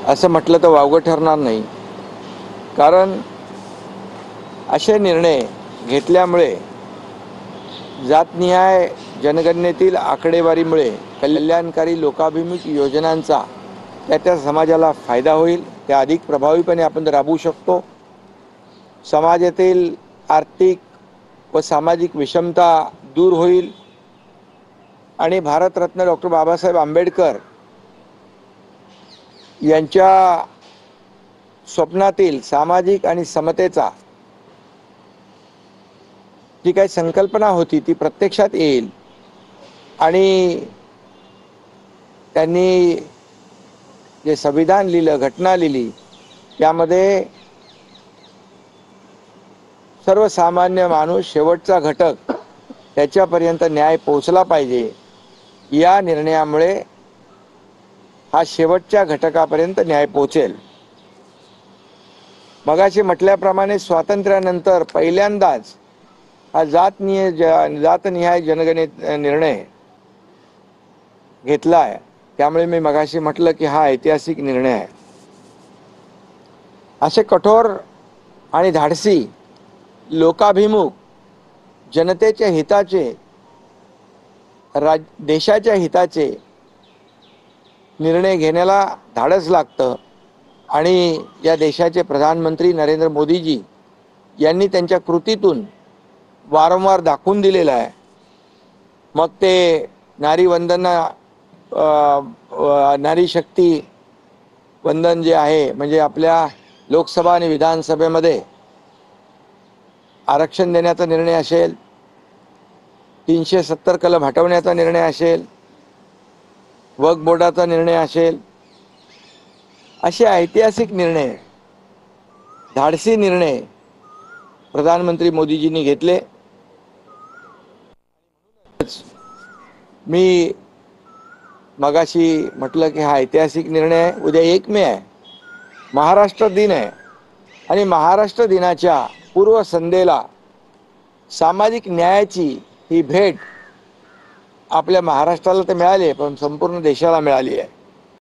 असं म्हटलं तर वावगं ठरणार नाही। कारण असे निर्णय घेतल्यामुळे जातनिहाय जनगणनेतील आकडेवारीमुळे कल्याणकारी लोकाभिमुख योजनांचा त्या समाजाला फायदा होईल, त्या अधिक प्रभावीपणे आपण राबवू शकतो। समाजातील आर्थिक व सामाजिक विषमता दूर होईल आणि भारतरत्न डॉक्टर बाबासाहेब आंबेडकर यांच्या स्वप्नातील सामाजिक आणि समतेचा जी काही संकल्पना होती ती प्रत्यक्षात येईल। आणि त्यांनी जे संविधान लिहिलं, घटना लिहिली, त्यामध्ये सर्वसामान्य माणूस शेवटचा घटक त्याच्यापर्यंत न्याय पोहोचला पाहिजे, या निर्णयामुळे हा शेवटच्या घटकापर्यंत न्याय पोहोचेल। मगाशी म्हटल्याप्रमाणे स्वातंत्र्यानंतर पहिल्यांदाच हा जातनिहाय जनगणनेचा निर्णय घेतला आहे। त्यामुळे मी मगाशी म्हटलं की हा ऐतिहासिक निर्णय आहे। असे कठोर आणि धाडसी लोकाभिमुख जनतेच्या हिताचे देशाच्या हिताचे निर्णय घेण्याला धाडस लागतं आणि या देशाचे प्रधानमंत्री नरेंद्र मोदीजी यांनी त्यांच्या कृतीतून वारंवार दाखवून दिलेलं आहे। मग ते नारी शक्ती वंदन जे आहे, म्हणजे आपल्या लोकसभा आणि विधानसभेमध्ये आरक्षण देण्याचा निर्णय असेल, 370 कलम हटवण्याचा निर्णय असेल, वक्फ बोर्डाचा निर्णय असेल, असे ऐतिहासिक निर्णय, धाडसी निर्णय प्रधानमंत्री मोदीजींनी घेतले। मी मगाशी म्हटलं की हा ऐतिहासिक निर्णय आहे। उद्या 1 मे आहे, महाराष्ट्र दिन आहे आणि महाराष्ट्र दिनाच्या पूर्वसंध्येला सामाजिक न्यायाची ही भेट आपल्या महाराष्ट्राला तर मिळाली आहे, पण संपूर्ण देशाला मिळाली आहे।